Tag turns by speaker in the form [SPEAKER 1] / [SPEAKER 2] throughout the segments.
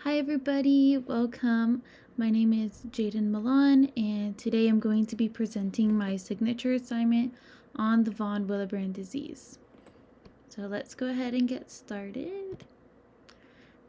[SPEAKER 1] Hi everybody, welcome. My name is Jaden Milan and today I'm going to be presenting my signature assignment on the von Willebrand disease. So let's go ahead and get started.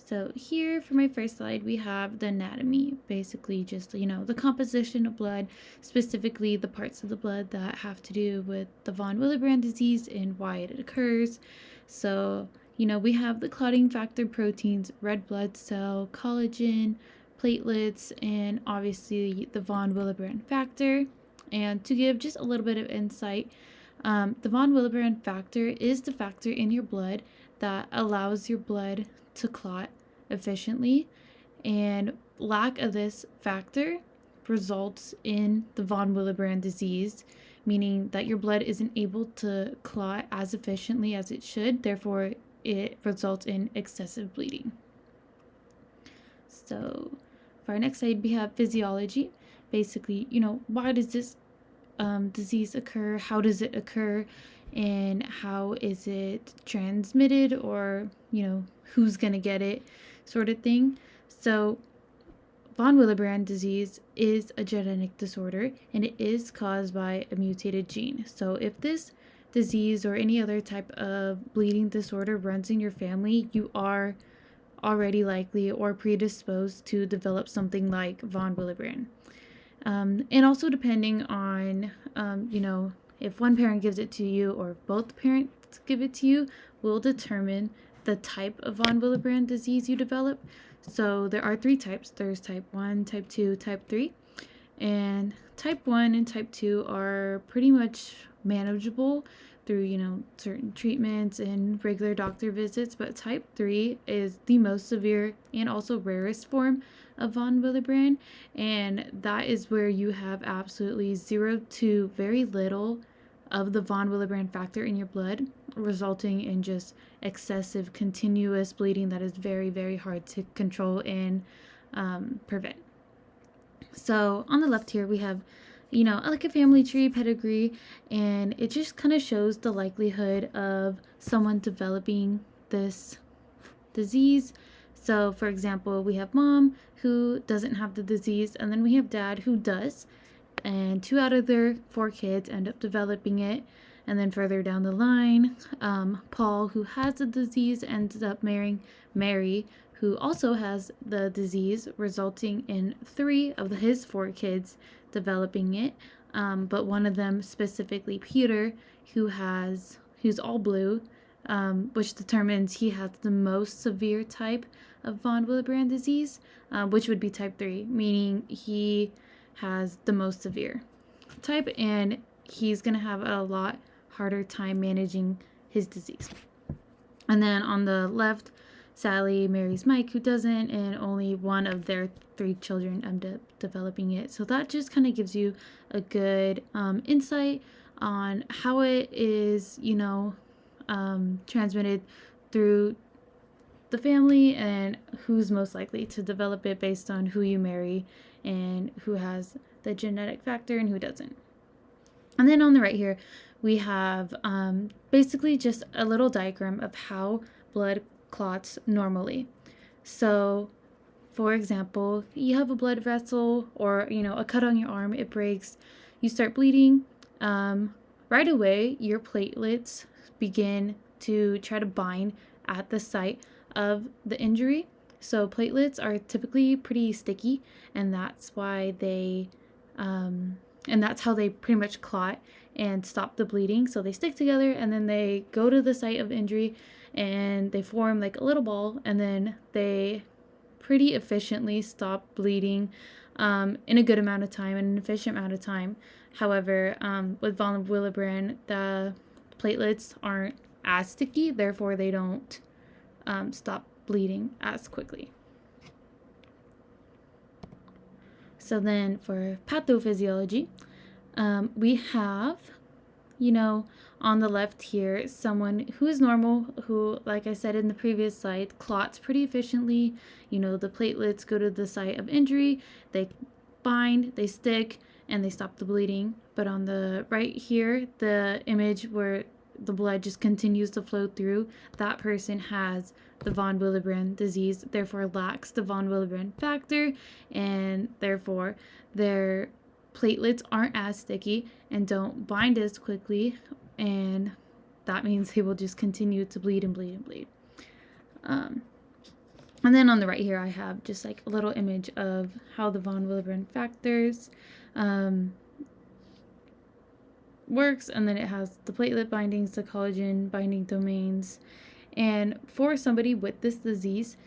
[SPEAKER 1] So here for my first slide we have the anatomy, basically just the composition of blood, specifically the parts of the blood that have to do with the von Willebrand disease and why it occurs. So we have the clotting factor proteins, red blood cell, collagen, platelets, and obviously the von Willebrand factor. And to give just a little bit of insight, the von Willebrand factor is the factor in your blood that allows your blood to clot efficiently, and lack of this factor results in the von Willebrand disease, meaning that your blood isn't able to clot as efficiently as it should, therefore it results in excessive bleeding. So for our next slide we have physiology. Basically, why does this disease occur, how does it occur, and how is it transmitted, or who's gonna get it, sort of thing. So von Willebrand disease is a genetic disorder and it is caused by a mutated gene. So if this disease or any other type of bleeding disorder runs in your family, you are already likely or predisposed to develop something like von Willebrand. And also depending on, if one parent gives it to you or if both parents give it to you, will determine the type of von Willebrand disease you develop. So there are three types. There's type 1, type 2, type 3. And type 1 and type 2 are pretty much manageable through, certain treatments and regular doctor visits. But type 3 is the most severe and also rarest form of von Willebrand. And that is where you have absolutely 0 to very little of the von Willebrand factor in your blood, resulting in just excessive continuous bleeding that is very, very hard to control and prevent. So on the left here we have like a family tree pedigree, and it just kind of shows the likelihood of someone developing this disease. So for example, we have mom who doesn't have the disease, and then we have dad who does, and 2 out of their 4 kids end up developing it. And then further down the line, Paul, who has the disease, ends up marrying Mary, who also has the disease, resulting in 3 of his 4 kids developing it. But one of them, specifically Peter, who's all blue, which determines he has the most severe type of von Willebrand disease, which would be type 3, meaning he has the most severe type, and he's going to have a lot harder time managing his disease. And then on the left, Sally marries Mike, who doesn't, and only 1 of their 3 children end up developing it. So that just kind of gives you a good insight on how it is, transmitted through the family and who's most likely to develop it based on who you marry and who has the genetic factor and who doesn't. And then on the right here, we have basically just a little diagram of how blood clots normally. So for example, you have a blood vessel or a cut on your arm, it breaks, you start bleeding, right away your platelets begin to try to bind at the site of the injury. So platelets are typically pretty sticky, and that's why they and that's how they pretty much clot and stop the bleeding. So they stick together and then they go to the site of injury and they form like a little ball, and then they pretty efficiently stop bleeding in a good amount of time, in an efficient amount of time. However, with von Willebrand, the platelets aren't as sticky, therefore they don't stop bleeding as quickly. So then for pathophysiology, we have, on the left here, someone who is normal, who, like I said in the previous slide, clots pretty efficiently. The platelets go to the site of injury, they bind, they stick, and they stop the bleeding. But on the right here, the image where the blood just continues to flow through, that person has the von Willebrand disease, therefore lacks the von Willebrand factor, and therefore their platelets aren't as sticky and don't bind as quickly, and that means they will just continue to bleed and bleed and bleed. And then on the right here, I have just like a little image of how the von Willebrand factors works, and then it has the platelet bindings, the collagen binding domains. And for somebody with this disease,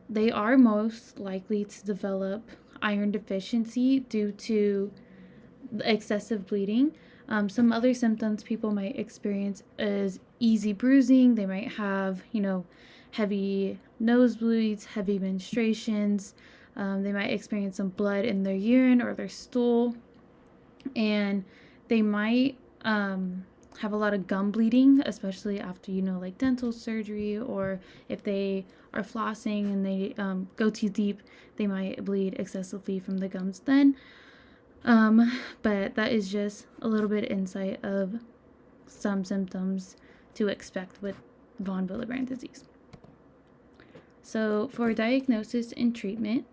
[SPEAKER 1] they are most likely to develop iron deficiency due to excessive bleeding. Some other symptoms people might experience is easy bruising. They might have, heavy nosebleeds, heavy menstruations. They might experience some blood in their urine or their stool. And they might have a lot of gum bleeding, especially after, like dental surgery, or if they are flossing and they go too deep, they might bleed excessively from the gums then. But that is just a little bit of insight of some symptoms to expect with von Willebrand disease. So for diagnosis and treatment,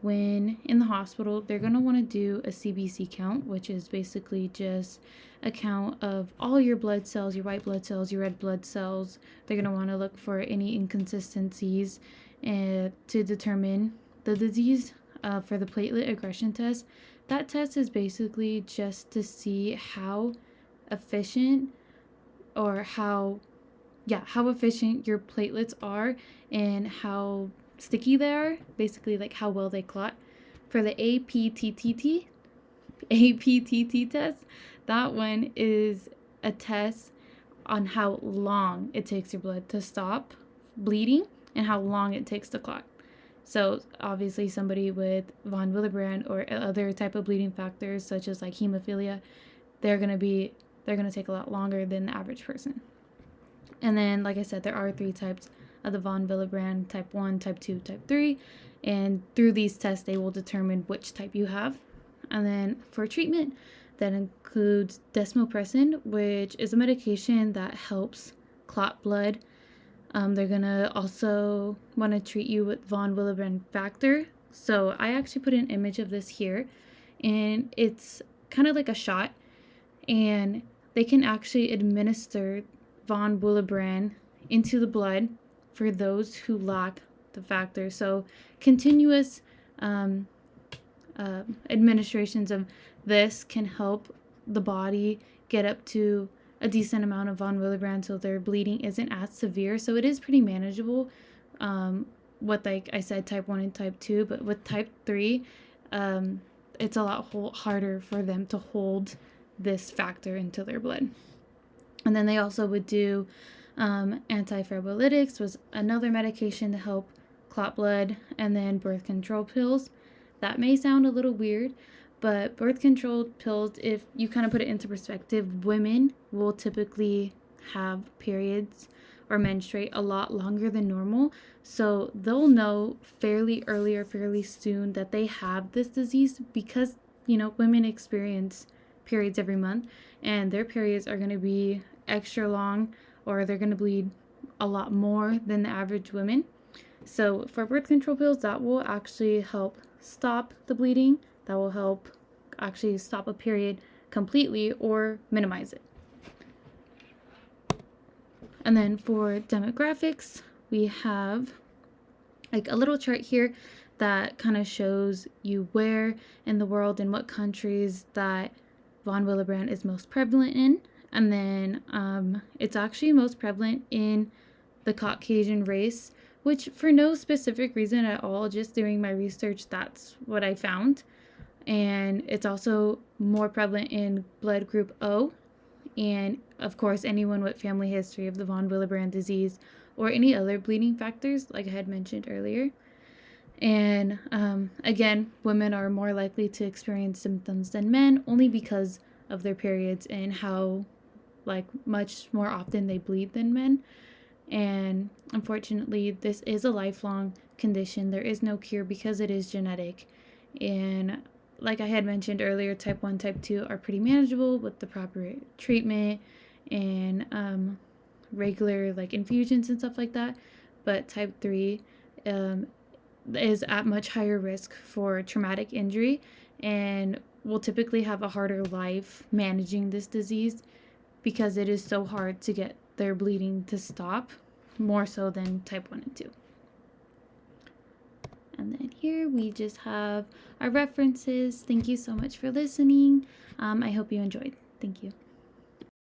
[SPEAKER 1] when in the hospital, they're going to want to do a CBC count, which is basically just a count of all your blood cells, your white blood cells, your red blood cells. They're going to want to look for any inconsistencies to determine the disease. For the platelet aggression test, that test is basically just to see how efficient efficient your platelets are and how sticky they are, basically like how well they clot. For the APTT test, that one is a test on how long it takes your blood to stop bleeding and how long it takes to clot. So obviously somebody with von Willebrand or other type of bleeding factors such as like hemophilia, they're going to take a lot longer than the average person. And then, like I said, there are 3 types of the von Willebrand: type 1, type 2, type 3. And through these tests, they will determine which type you have. And then for treatment, that includes desmopressin, which is a medication that helps clot blood. They're going to also want to treat you with von Willebrand factor. So I actually put an image of this here, and it's kind of like a shot, and they can actually administer von Willebrand into the blood for those who lack the factor. So continuous administrations of this can help the body get up to a decent amount of von Willebrand so their bleeding isn't as severe. So it is pretty manageable with, like I said, type 1 and type 2. But with type 3, it's a lot harder for them to hold this factor into their blood. And then they also would do antifibrolytics, was another medication to help clot blood, and then birth control pills. That may sound a little weird, but birth control pills, if you kind of put it into perspective, women will typically have periods or menstruate a lot longer than normal. So they'll know fairly early or fairly soon that they have this disease because, women experience periods every month, and their periods are going to be extra long, or they're going to bleed a lot more than the average women. So for birth control pills, that will actually help stop the bleeding. That will help actually stop a period completely or minimize it. And then for demographics, we have like a little chart here that kind of shows you where in the world and what countries that von Willebrand is most prevalent in. And then it's actually most prevalent in the Caucasian race, which for no specific reason at all, just doing my research, that's what I found. And it's also more prevalent in blood group O. And of course, anyone with family history of the von Willebrand disease or any other bleeding factors, like I had mentioned earlier. And again, women are more likely to experience symptoms than men only because of their periods and how much more often they bleed than men. And unfortunately, this is a lifelong condition. There is no cure because it is genetic. And like I had mentioned earlier, type 1, type 2 are pretty manageable with the proper treatment in regular like infusions and stuff like that. But type 3 is at much higher risk for traumatic injury and will typically have a harder life managing this disease because it is so hard to get their bleeding to stop, more so than type 1 and 2. And then here we just have our references. Thank you so much for listening. I hope you enjoyed. Thank you.